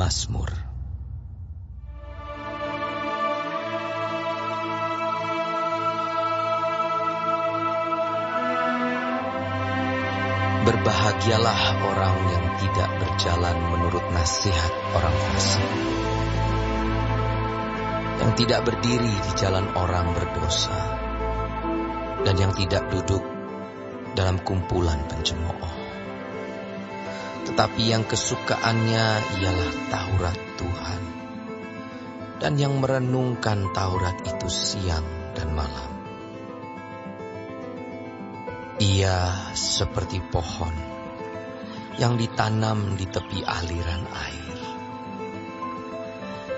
Mazmur. Berbahagialah orang yang tidak berjalan menurut nasihat orang fasik, yang tidak berdiri di jalan orang berdosa, dan yang tidak duduk dalam kumpulan pencemooh. Tetapi yang kesukaannya ialah Taurat Tuhan, dan yang merenungkan Taurat itu siang dan malam. Ia seperti pohon yang ditanam di tepi aliran air,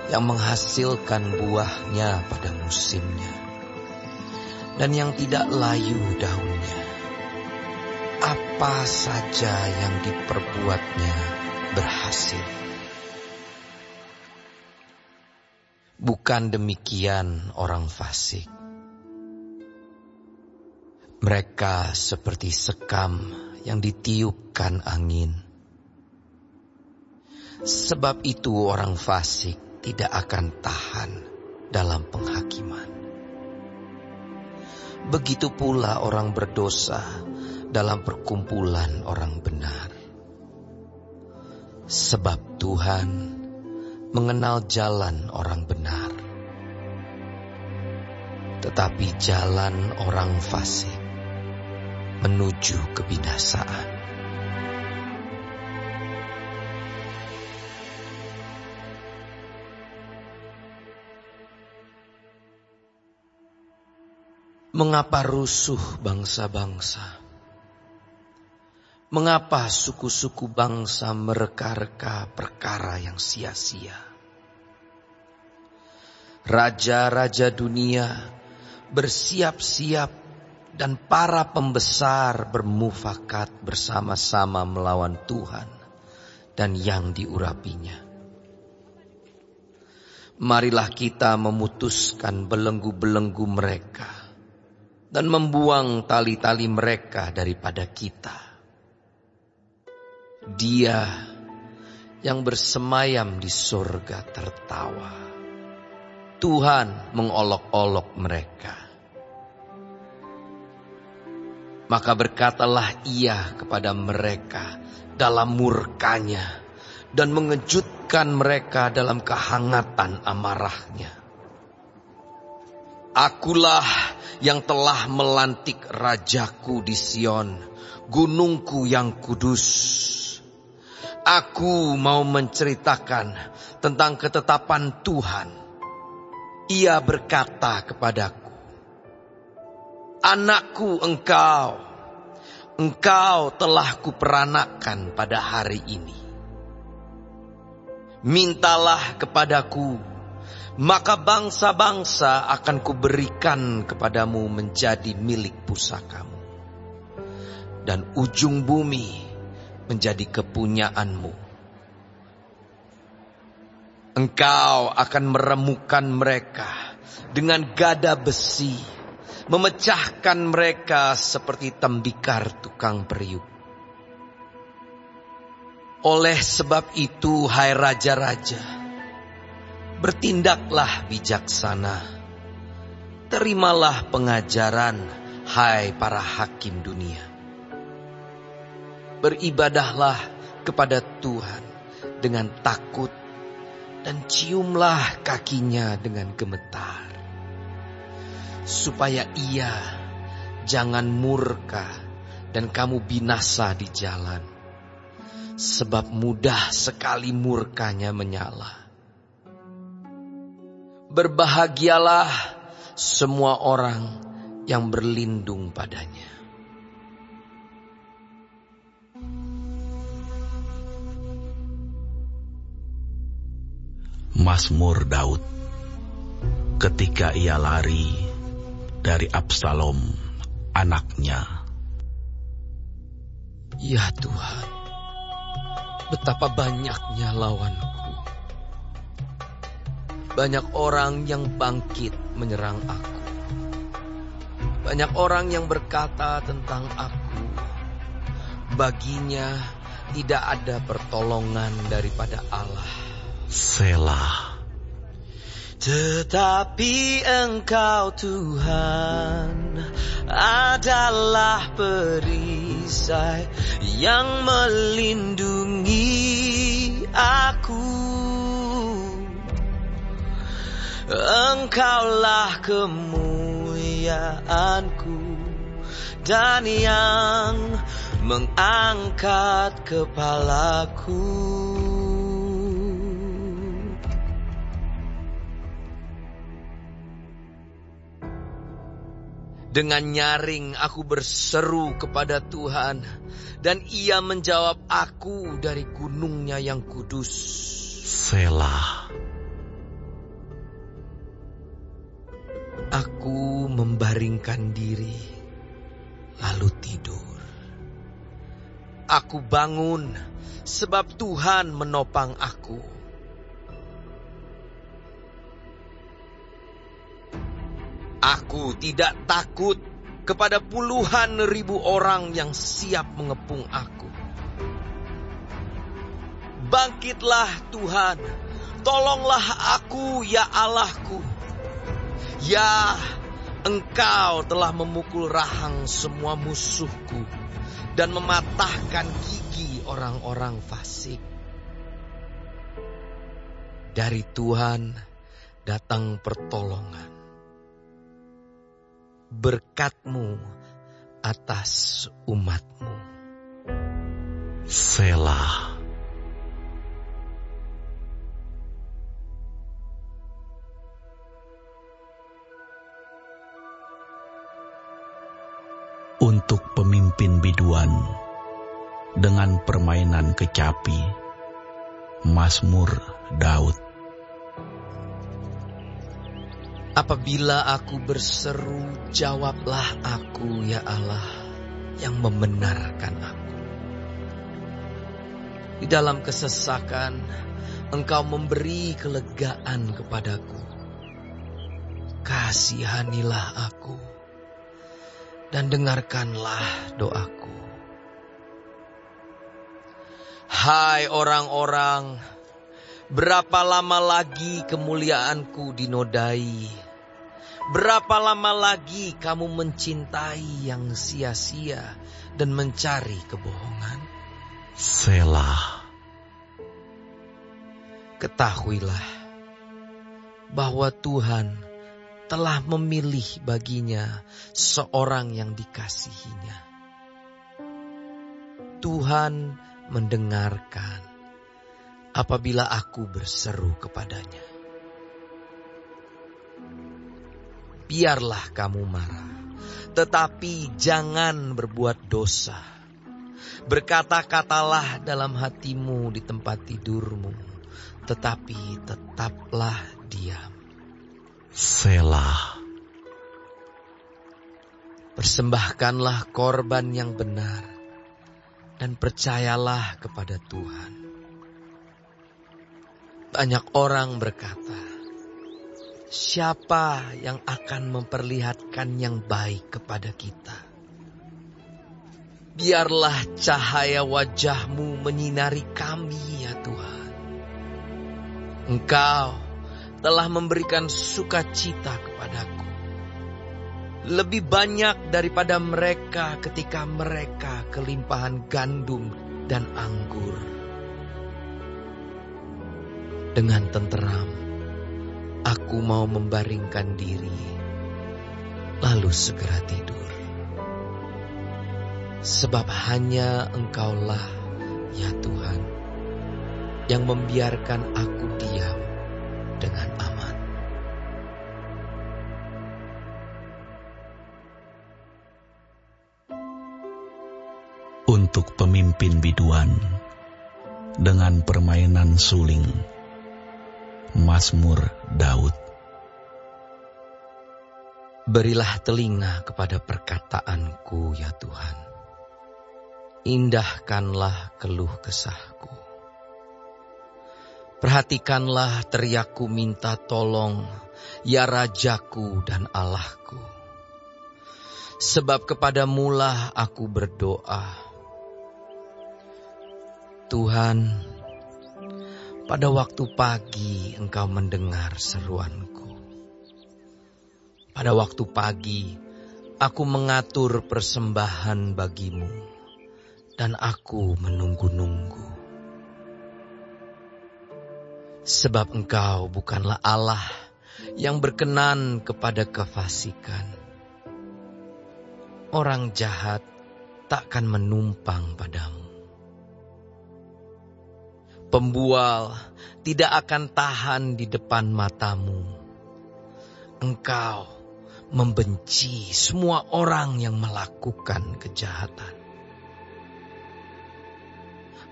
yang menghasilkan buahnya pada musimnya, dan yang tidak layu daunnya. Apa saja yang diperbuatnya berhasil. Bukan demikian orang fasik. Mereka seperti sekam yang ditiupkan angin. Sebab itu orang fasik tidak akan tahan dalam penghakiman. Begitu pula orang berdosa dalam perkumpulan orang benar. Sebab Tuhan mengenal jalan orang benar, tetapi jalan orang fasik menuju kebinasaan. Mengapa rusuh bangsa-bangsa? Mengapa suku-suku bangsa mereka-reka perkara yang sia-sia? Raja-raja dunia bersiap-siap dan para pembesar bermufakat bersama-sama melawan Tuhan dan yang diurapinya. Marilah kita memutuskan belenggu-belenggu mereka dan membuang tali-tali mereka daripada kita. Dia yang bersemayam di surga tertawa. Tuhan mengolok-olok mereka. Maka berkatalah ia kepada mereka dalam murkanya dan mengejutkan mereka dalam kehangatan amarahnya. Akulah yang telah melantik rajaku di Sion, gunungku yang kudus. Aku mau menceritakan tentang ketetapan Tuhan. Ia berkata kepadaku, anakku engkau telah kuperanakan pada hari ini. Mintalah kepadaku, maka bangsa-bangsa akan kuberikan kepadamu menjadi milik pusakamu, dan ujung bumi menjadi kepunyaanmu. Engkau akan meremukkan mereka dengan gada besi, memecahkan mereka seperti tembikar tukang periuk. Oleh sebab itu, hai raja-raja, bertindaklah bijaksana. Terimalah pengajaran, hai para hakim dunia. Beribadahlah kepada Tuhan dengan takut dan ciumlah kakinya dengan gemetar, supaya ia jangan murka dan kamu binasa di jalan, sebab mudah sekali murkanya menyala. Berbahagialah semua orang yang berlindung padanya. Mazmur Daud ketika ia lari dari Absalom anaknya. Ya Tuhan, betapa banyaknya lawanku. Banyak orang yang bangkit menyerang aku. Banyak orang yang berkata tentang aku, baginya tidak ada pertolongan daripada Allah. Selah. Tetapi Engkau Tuhan adalah perisai yang melindungi aku. Engkaulah kemuliaanku dan yang mengangkat kepalaku. Dengan nyaring aku berseru kepada Tuhan, dan Ia menjawab aku dari gunung-Nya yang kudus. Selah. Aku membaringkan diri, lalu tidur. Aku bangun, sebab Tuhan menopang aku. Aku tidak takut kepada puluhan ribu orang yang siap mengepung aku. Bangkitlah Tuhan, tolonglah aku ya Allahku. Ya, Engkau telah memukul rahang semua musuhku dan mematahkan gigi orang-orang fasik. Dari Tuhan datang pertolongan. Berkat-Mu atas umat-Mu. Selah. Untuk pemimpin biduan dengan permainan kecapi, Mazmur Daud. Apabila aku berseru, jawablah aku ya Allah yang membenarkan aku. Di dalam kesesakan, Engkau memberi kelegaan kepadaku. Kasihanilah aku dan dengarkanlah doaku. Hai orang-orang, berapa lama lagi kemuliaanku dinodai? Berapa lama lagi kamu mencintai yang sia-sia dan mencari kebohongan? Selah. Ketahuilah bahwa Tuhan telah memilih baginya seorang yang dikasihinya. Tuhan mendengarkan apabila aku berseru kepadanya. Biarlah kamu marah, tetapi jangan berbuat dosa. Berkata-katalah dalam hatimu di tempat tidurmu, tetapi tetaplah diam. Selah. Persembahkanlah korban yang benar dan percayalah kepada Tuhan. Banyak orang berkata, siapa yang akan memperlihatkan yang baik kepada kita? Biarlah cahaya wajah-Mu menyinari kami ya Tuhan. Engkau telah memberikan sukacita kepadaku. Lebih banyak daripada mereka ketika mereka kelimpahan gandum dan anggur. Dengan tenteram, aku mau membaringkan diri, lalu segera tidur. Sebab hanya Engkaulah, ya Tuhan, yang membiarkan aku diam dengan aman. Untuk pemimpin biduan dengan permainan suling, Mazmur Daud. Berilah telinga kepada perkataanku ya Tuhan. Indahkanlah keluh kesahku. Perhatikanlah teriakku minta tolong, ya Rajaku dan Allahku. Sebab kepadamu-lah aku berdoa. Tuhan, Pada waktu pagi Engkau mendengar seruanku. Pada waktu pagi aku mengatur persembahan bagimu, dan aku menunggu-nunggu. Sebab Engkau bukanlah Allah yang berkenan kepada kefasikan. Orang jahat takkan menumpang padamu. Pembual tidak akan tahan di depan matamu. Engkau membenci semua orang yang melakukan kejahatan.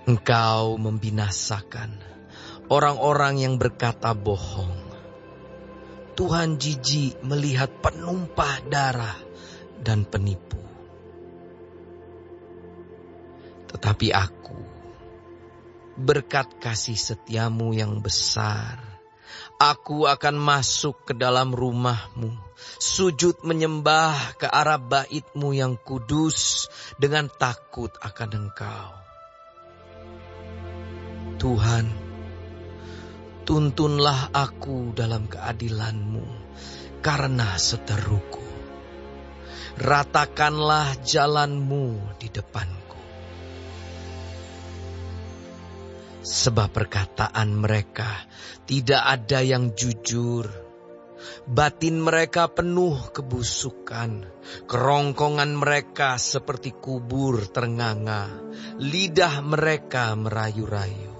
Engkau membinasakan orang-orang yang berkata bohong. Tuhan jijik melihat penumpah darah dan penipu. Tetapi aku, berkat kasih setiamu yang besar, aku akan masuk ke dalam rumahmu, sujud menyembah ke arah bait-Mu yang kudus dengan takut akan Engkau. Tuhan, tuntunlah aku dalam keadilan-Mu karena seteruku. Ratakanlah jalan-Mu di depanku. Sebab perkataan mereka tidak ada yang jujur. Batin mereka penuh kebusukan. Kerongkongan mereka seperti kubur ternganga. Lidah mereka merayu-rayu.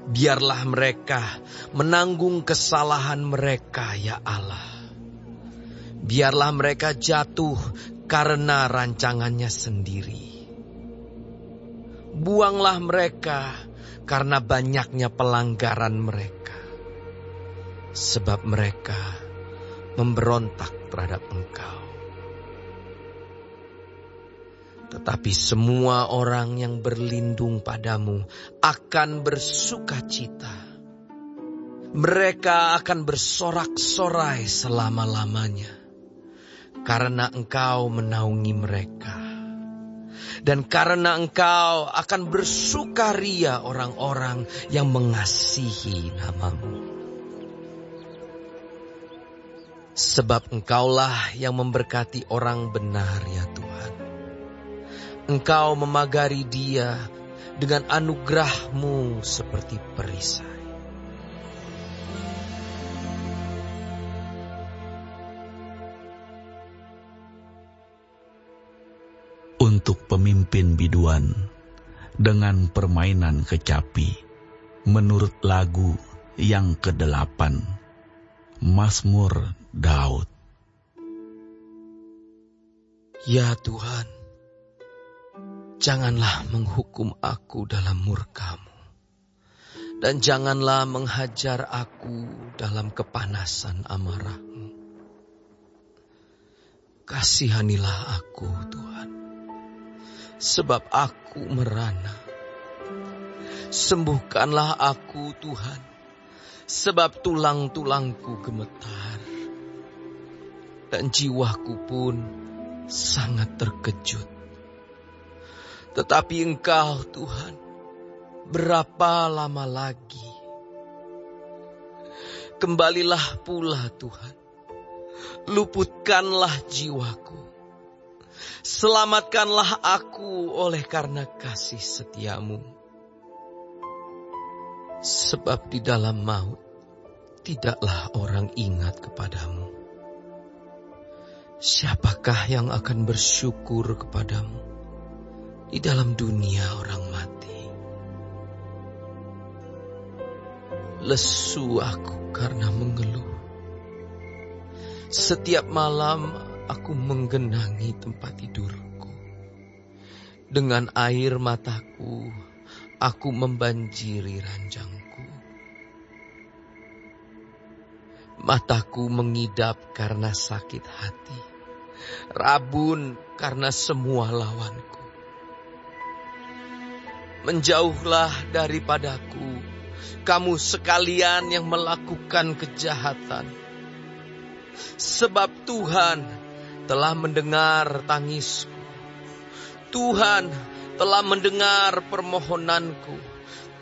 Biarlah mereka menanggung kesalahan mereka, ya Allah. Biarlah mereka jatuh karena rancangannya sendiri. Buanglah mereka karena banyaknya pelanggaran mereka. Sebab mereka memberontak terhadap Engkau. Tetapi semua orang yang berlindung padamu akan bersukacita. Mereka akan bersorak-sorai selama-lamanya. Karena Engkau menaungi mereka. Dan karena Engkau akan bersukaria orang-orang yang mengasihi nama-Mu. Sebab Engkaulah yang memberkati orang benar, ya Tuhan. Engkau memagari dia dengan anugerah-Mu seperti perisai. Untuk pemimpin biduan dengan permainan kecapi menurut lagu yang ke-8, Mazmur Daud. Ya Tuhan, janganlah menghukum aku dalam murka-Mu, dan janganlah menghajar aku dalam kepanasan amarah-Mu. Kasihanilah aku, Tuhan, sebab aku merana. Sembuhkanlah aku, Tuhan, sebab tulang-tulangku gemetar. Dan jiwaku pun sangat terkejut. Tetapi Engkau, Tuhan, berapa lama lagi? Kembalilah pula, Tuhan. Luputkanlah jiwaku. Selamatkanlah aku oleh karena kasih setia-Mu. Sebab di dalam maut tidaklah orang ingat kepadamu. Siapakah yang akan bersyukur kepadamu di dalam dunia orang mati? Lesu aku karena mengeluh. Setiap malam aku menggenangi tempat tidurku. Dengan air mataku aku membanjiri ranjangku. Mataku mengidap karena sakit hati. Rabun karena semua lawanku. Menjauhlah daripadaku, kamu sekalian yang melakukan kejahatan. Sebab Tuhan telah mendengar tangisku. Tuhan telah mendengar permohonanku.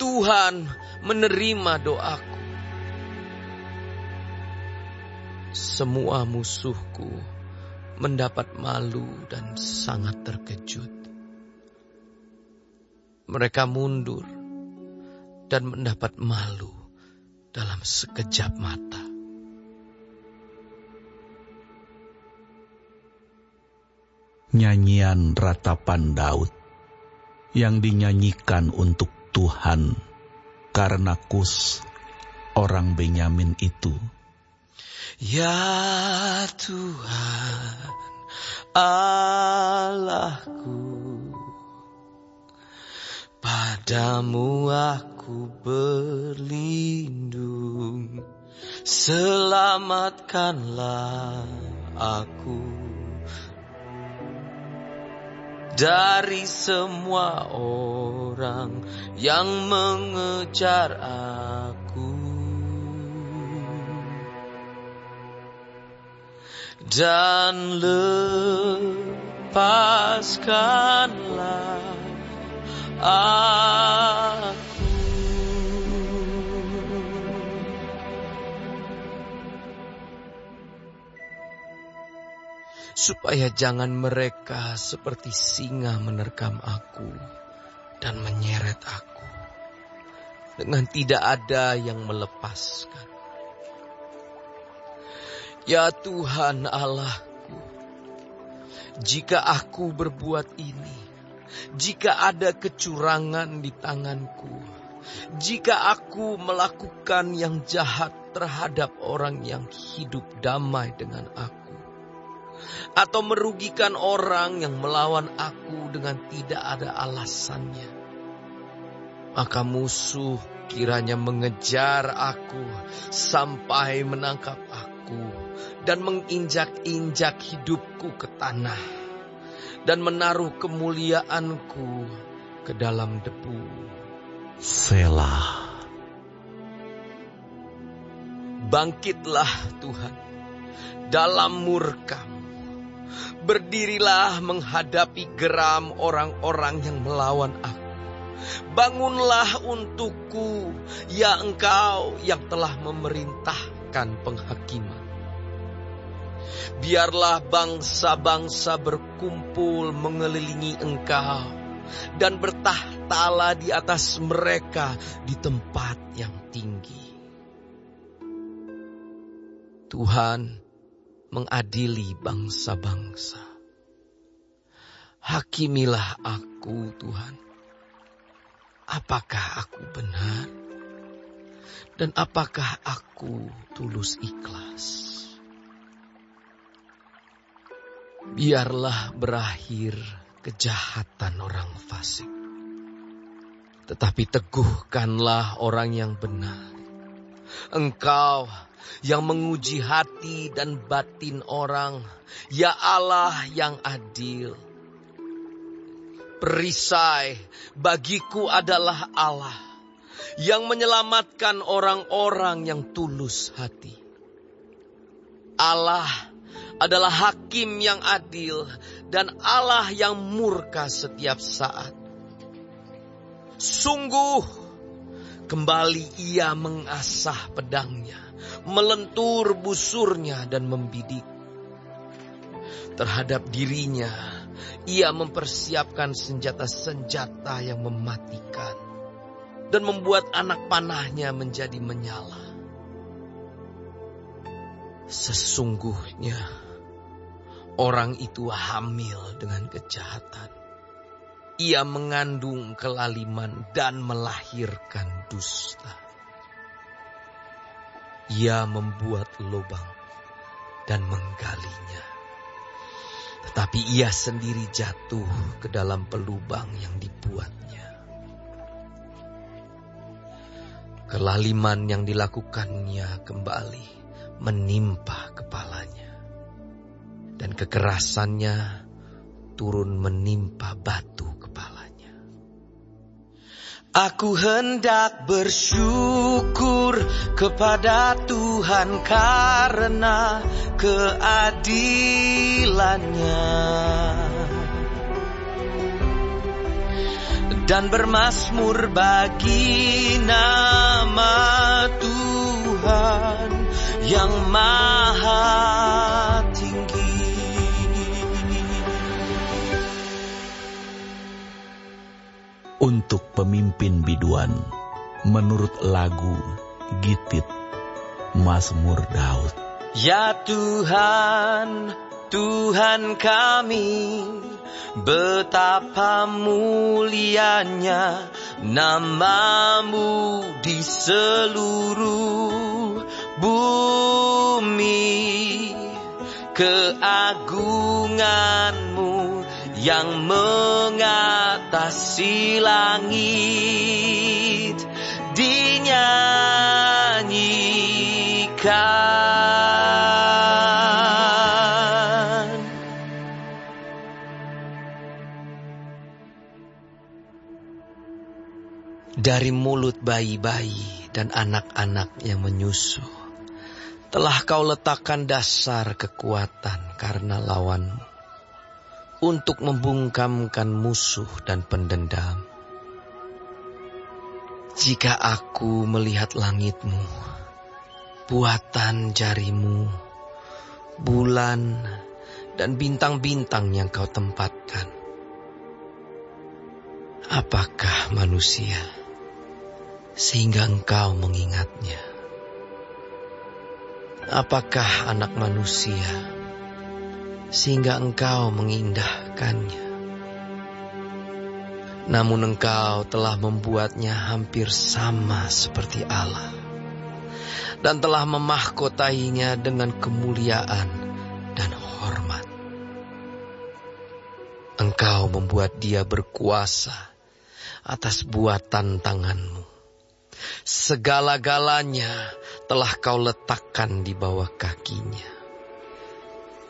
Tuhan menerima doaku. Semua musuhku mendapat malu dan sangat terkejut. Mereka mundur dan mendapat malu dalam sekejap mata. Nyanyian ratapan Daud yang dinyanyikan untuk Tuhan karena Kus, orang Benyamin itu. Ya Tuhan, Allahku, padamu aku berlindung, selamatkanlah aku dari semua orang yang mengejar aku, dan lepaskanlah aku. Supaya jangan mereka seperti singa menerkam aku dan menyeret aku, dengan tidak ada yang melepaskan. Ya Tuhan Allahku, jika aku berbuat ini, jika ada kecurangan di tanganku, jika aku melakukan yang jahat terhadap orang yang hidup damai dengan aku, atau merugikan orang yang melawan aku dengan tidak ada alasannya, maka musuh kiranya mengejar aku sampai menangkap aku dan menginjak-injak hidupku ke tanah dan menaruh kemuliaanku ke dalam debu. Selah. Bangkitlah Tuhan dalam murka-Mu. Berdirilah menghadapi geram orang-orang yang melawan aku. Bangunlah untukku, ya Engkau yang telah memerintahkan penghakiman. Biarlah bangsa-bangsa berkumpul mengelilingi Engkau dan bertahtalah di atas mereka di tempat yang tinggi. Tuhan mengadili bangsa-bangsa. Hakimilah aku, Tuhan. Apakah aku benar? Dan apakah aku tulus ikhlas? Biarlah berakhir kejahatan orang fasik, tetapi teguhkanlah orang yang benar. Engkau yang menguji hati dan batin orang, ya Allah yang adil. Perisai bagiku adalah Allah yang menyelamatkan orang-orang yang tulus hati. Allah adalah hakim yang adil dan Allah yang murka setiap saat. Sungguh kembali ia mengasah pedangnya, melentur busurnya dan membidik. Terhadap dirinya, ia mempersiapkan senjata-senjata yang mematikan dan membuat anak panahnya menjadi menyala. Sesungguhnya orang itu hamil dengan kejahatan. Ia mengandung kelaliman dan melahirkan dusta. Ia membuat lubang dan menggalinya, tetapi ia sendiri jatuh ke dalam pelubang yang dibuatnya. Kelaliman yang dilakukannya kembali menimpa kepalanya, dan kekerasannya turun menimpa batu kepalanya. Aku hendak bersyukur kepada Tuhan karena keadilannya, dan bermazmur bagi nama Tuhan yang maha tinggi. Untuk pemimpin biduan, menurut lagu Gitit, Mazmur Daud. Ya Tuhan, Tuhan kami, betapa mulianya nama-Mu di seluruh bumi. Keagungan-Mu yang mengatasi langit dinyanyikan. Dari mulut bayi-bayi dan anak-anak yang menyusu, telah Kau letakkan dasar kekuatan karena lawanmu, untuk membungkamkan musuh dan pendendam. Jika aku melihat langit-Mu, buatan jari-Mu, bulan dan bintang-bintang yang Kau tempatkan, apakah manusia sehingga Engkau mengingatnya? Apakah anak manusia sehingga Engkau mengindahkannya? Namun Engkau telah membuatnya hampir sama seperti Allah, dan telah memahkotainya dengan kemuliaan dan hormat. Engkau membuat dia berkuasa atas buatan tangan-Mu. Segala-galanya telah Kau letakkan di bawah kakinya.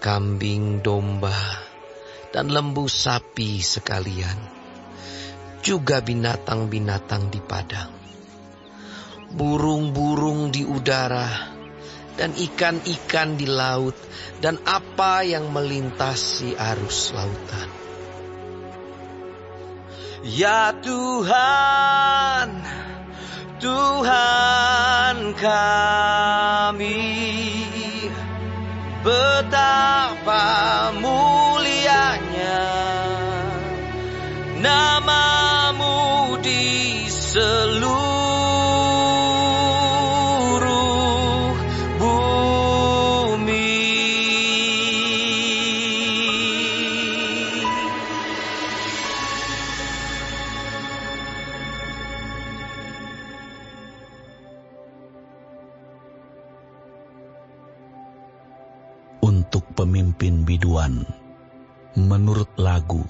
Kambing, domba, dan lembu sapi sekalian, juga binatang-binatang di padang, burung-burung di udara, dan ikan-ikan di laut, dan apa yang melintasi arus lautan. Ya Tuhan, Tuhan kami, betapa mulianya nama-Mu di seluruh bumi. Untuk pemimpin biduan, menurut lagu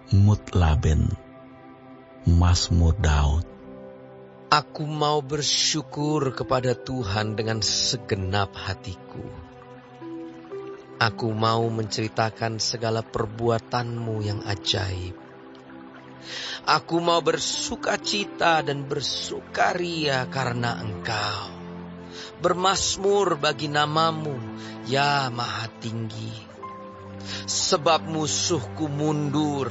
Mutlaben, Mazmur Daud. Aku mau bersyukur kepada Tuhan dengan segenap hatiku. Aku mau menceritakan segala perbuatan-Mu yang ajaib. Aku mau bersukacita dan bersukaria karena Engkau. Bermazmur bagi nama-Mu, ya Maha Tinggi. Sebab musuhku mundur,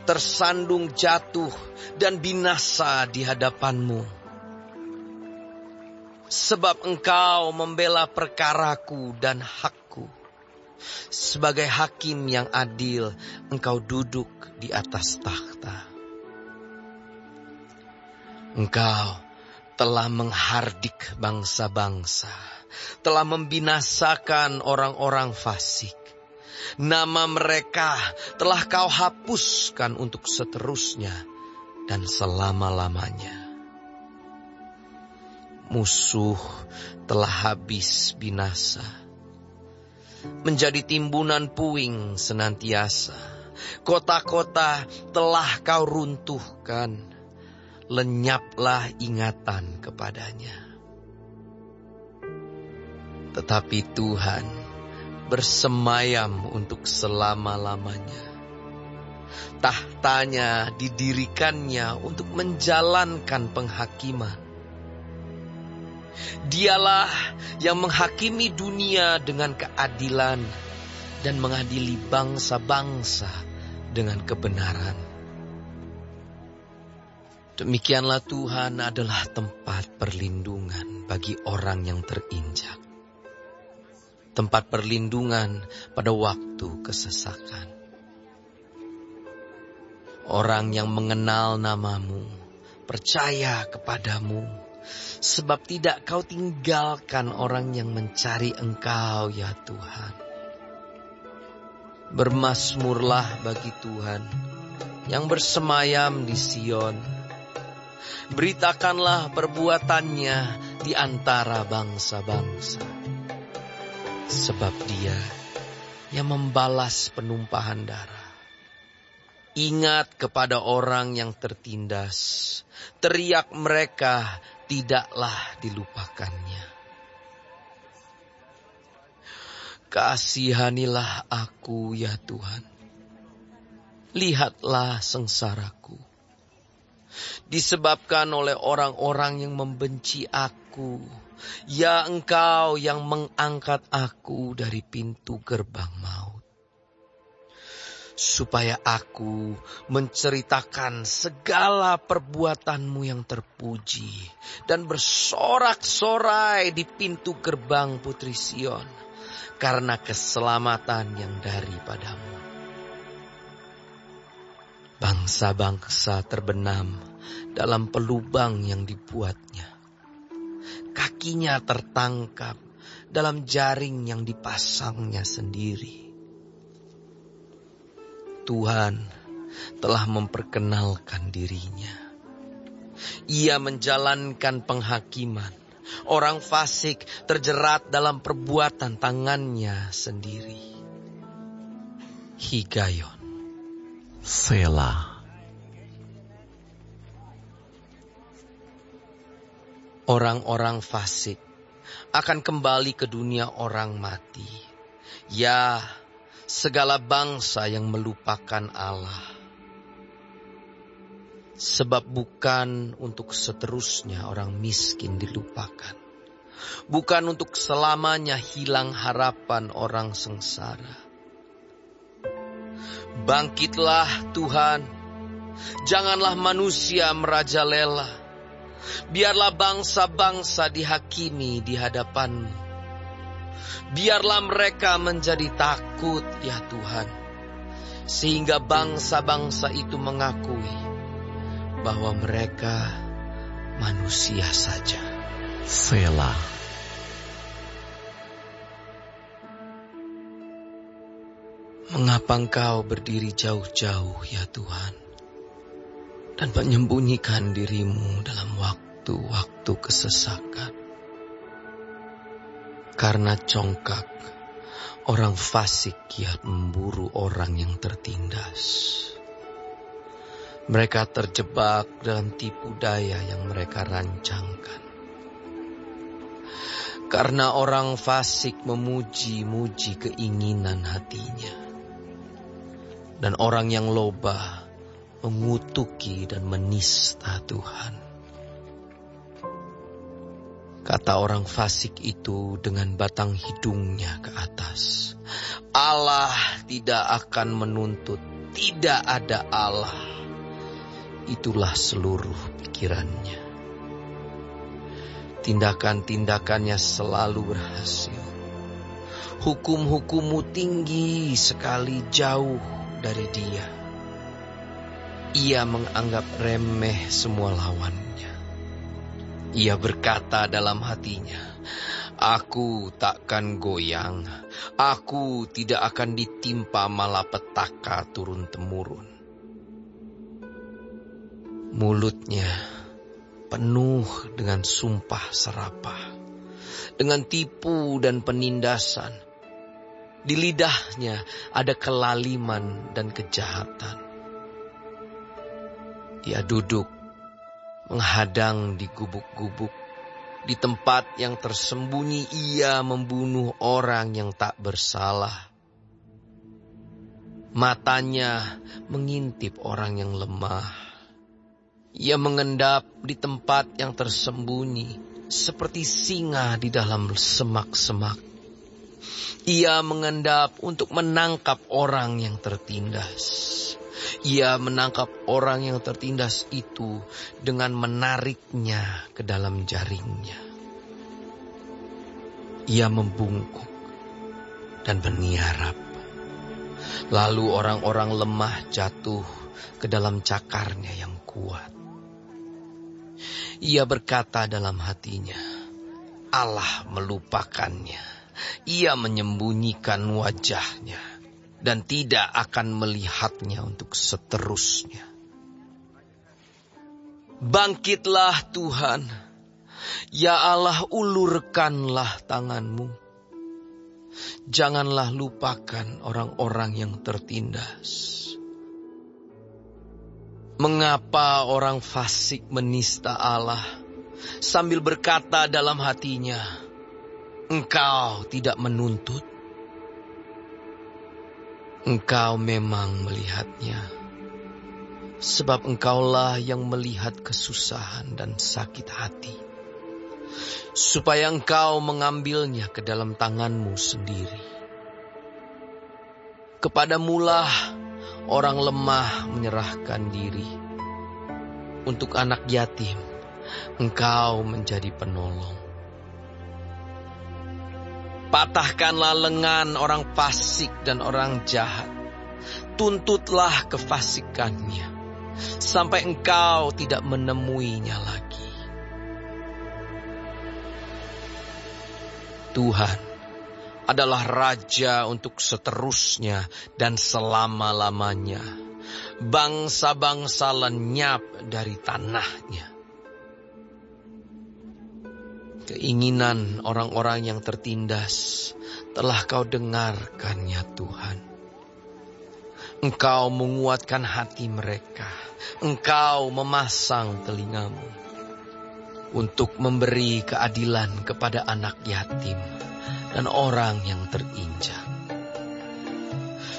tersandung jatuh, dan binasa di hadapan-Mu. Sebab Engkau membela perkaraku dan hakku. Sebagai hakim yang adil, Engkau duduk di atas takhta. Engkau telah menghardik bangsa-bangsa, telah membinasakan orang-orang fasik. Nama mereka telah Kau hapuskan untuk seterusnya dan selama-lamanya. Musuh telah habis binasa, menjadi timbunan puing senantiasa. Kota-kota telah Kau runtuhkan, lenyaplah ingatan kepadanya. Tetapi Tuhan bersemayam untuk selama-lamanya. Tahtanya didirikannya untuk menjalankan penghakiman. Dialah yang menghakimi dunia dengan keadilan dan mengadili bangsa-bangsa dengan kebenaran. Demikianlah Tuhan adalah tempat perlindungan bagi orang yang terinjak. Tempat perlindungan pada waktu kesesakan. Orang yang mengenal namamu, percaya kepadamu, sebab tidak kau tinggalkan orang yang mencari Engkau, ya Tuhan. Bermasmurlah bagi Tuhan yang bersemayam di Sion. Beritakanlah perbuatannya di antara bangsa-bangsa. Sebab Dia yang membalas penumpahan darah. Ingat kepada orang yang tertindas. Teriak mereka, tidaklah dilupakannya. Kasihanilah aku, ya Tuhan. Lihatlah sengsaraku. Disebabkan oleh orang-orang yang membenci aku. Ya Engkau yang mengangkat aku dari pintu gerbang maut. Supaya aku menceritakan segala perbuatanmu yang terpuji. Dan bersorak-sorai di pintu gerbang Putri Sion. Karena keselamatan yang daripadamu. Bangsa-bangsa terbenam dalam pelubang yang dibuatnya. Kakinya tertangkap dalam jaring yang dipasangnya sendiri. Tuhan telah memperkenalkan dirinya. Ia menjalankan penghakiman. Orang fasik terjerat dalam perbuatan tangannya sendiri. Higayon. Selah. Orang-orang fasik akan kembali ke dunia orang mati. Ya, segala bangsa yang melupakan Allah. Sebab bukan untuk seterusnya orang miskin dilupakan. Bukan untuk selamanya hilang harapan orang sengsara. Bangkitlah Tuhan, janganlah manusia merajalela. Biarlah bangsa-bangsa dihakimi di hadapan-Mu. Biarlah mereka menjadi takut, ya Tuhan. Sehingga bangsa-bangsa itu mengakui bahwa mereka manusia saja. Selah. Mengapa Engkau berdiri jauh-jauh, ya Tuhan? Dan menyembunyikan dirimu dalam waktu-waktu kesesakan. Karena congkak, orang fasik kiat memburu orang yang tertindas. Mereka terjebak dalam tipu daya yang mereka rancangkan. Karena orang fasik memuji-muji keinginan hatinya. Dan orang yang loba mengutuki dan menista Tuhan. Kata orang fasik itu dengan batang hidungnya ke atas. Allah tidak akan menuntut, tidak ada Allah. Itulah seluruh pikirannya. Tindakan-tindakannya selalu berhasil. Hukum-hukummu tinggi sekali jauh dari dia. Ia menganggap remeh semua lawannya. Ia berkata dalam hatinya, aku takkan goyang, aku tidak akan ditimpa malapetaka turun-temurun. Mulutnya penuh dengan sumpah serapah, dengan tipu dan penindasan. Di lidahnya ada kelaliman dan kejahatan. Dia duduk menghadang di gubuk-gubuk. Di tempat yang tersembunyi ia membunuh orang yang tak bersalah. Matanya mengintip orang yang lemah. Ia mengendap di tempat yang tersembunyi seperti singa di dalam semak-semak. Ia mengendap untuk menangkap orang yang tertindas. Ia menangkap orang yang tertindas itu dengan menariknya ke dalam jaringnya. Ia membungkuk dan meniarap. Lalu orang-orang lemah jatuh ke dalam cakarnya yang kuat. Ia berkata dalam hatinya, Allah melupakannya. Ia menyembunyikan wajahnya dan tidak akan melihatnya untuk seterusnya. Bangkitlah Tuhan, ya Allah, ulurkanlah tanganmu. Janganlah lupakan orang-orang yang tertindas. Mengapa orang fasik menista Allah sambil berkata dalam hatinya, Engkau tidak menuntut? Engkau memang melihatnya, sebab Engkaulah yang melihat kesusahan dan sakit hati, supaya Engkau mengambilnya ke dalam tanganmu sendiri. Kepadamulah orang lemah menyerahkan diri. Untuk anak yatim, Engkau menjadi penolong. Patahkanlah lengan orang fasik dan orang jahat. Tuntutlah kefasikannya, sampai Engkau tidak menemuinya lagi. Tuhan adalah Raja untuk seterusnya dan selama-lamanya. Bangsa-bangsa lenyap dari tanahnya. Keinginan orang-orang yang tertindas telah Kau dengarkan, ya Tuhan. Engkau menguatkan hati mereka. Engkau memasang telingamu untuk memberi keadilan kepada anak yatim dan orang yang terinjak.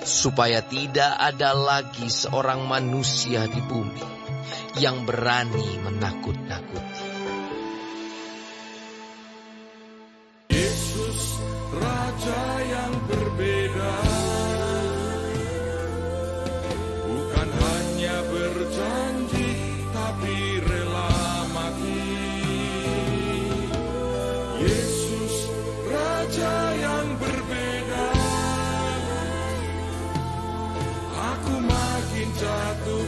Supaya tidak ada lagi seorang manusia di bumi yang berani menakut-nakuti. Yesus, Raja yang berbeda, bukan hanya berjanji, tapi rela mati. Yesus, Raja yang berbeda, aku makin jatuh